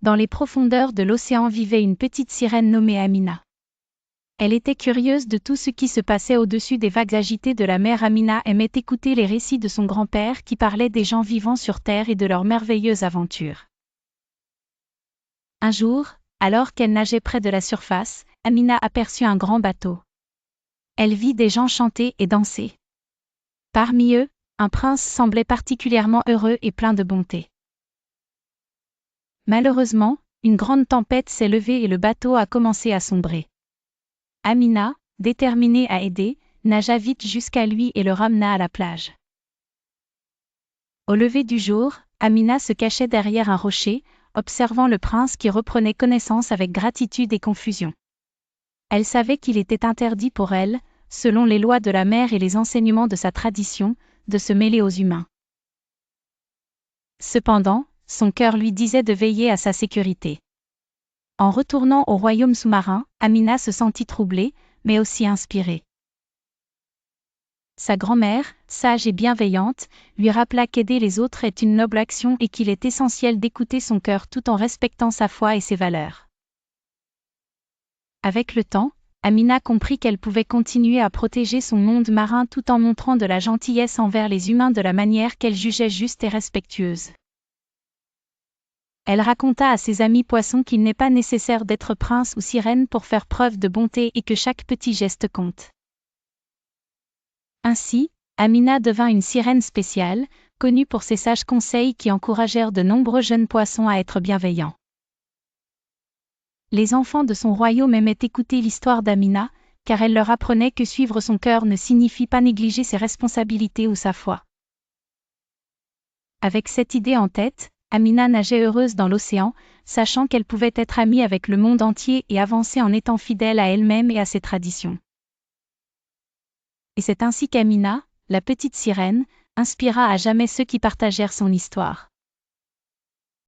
Dans les profondeurs de l'océan vivait une petite sirène nommée Amina. Elle était curieuse de tout ce qui se passait au-dessus des vagues agitées de la mer. Amina aimait écouter les récits de son grand-père qui parlait des gens vivant sur Terre et de leurs merveilleuses aventures. Un jour, alors qu'elle nageait près de la surface, Amina aperçut un grand bateau. Elle vit des gens chanter et danser. Parmi eux, un prince semblait particulièrement heureux et plein de bonté. Malheureusement, une grande tempête s'est levée et le bateau a commencé à sombrer. Amina, déterminée à aider, nagea vite jusqu'à lui et le ramena à la plage. Au lever du jour, Amina se cachait derrière un rocher, observant le prince qui reprenait connaissance avec gratitude et confusion. Elle savait qu'il était interdit pour elle, selon les lois de la mer et les enseignements de sa tradition, de se mêler aux humains. Cependant, son cœur lui disait de veiller à sa sécurité. En retournant au royaume sous-marin, Amina se sentit troublée, mais aussi inspirée. Sa grand-mère, sage et bienveillante, lui rappela qu'aider les autres est une noble action et qu'il est essentiel d'écouter son cœur tout en respectant sa foi et ses valeurs. Avec le temps, Amina comprit qu'elle pouvait continuer à protéger son monde marin tout en montrant de la gentillesse envers les humains de la manière qu'elle jugeait juste et respectueuse. Elle raconta à ses amis poissons qu'il n'est pas nécessaire d'être prince ou sirène pour faire preuve de bonté et que chaque petit geste compte. Ainsi, Amina devint une sirène spéciale, connue pour ses sages conseils qui encouragèrent de nombreux jeunes poissons à être bienveillants. Les enfants de son royaume aimaient écouter l'histoire d'Amina, car elle leur apprenait que suivre son cœur ne signifie pas négliger ses responsabilités ou sa foi. Avec cette idée en tête, Amina nageait heureuse dans l'océan, sachant qu'elle pouvait être amie avec le monde entier et avancer en étant fidèle à elle-même et à ses traditions. Et c'est ainsi qu'Amina, la petite sirène, inspira à jamais ceux qui partagèrent son histoire.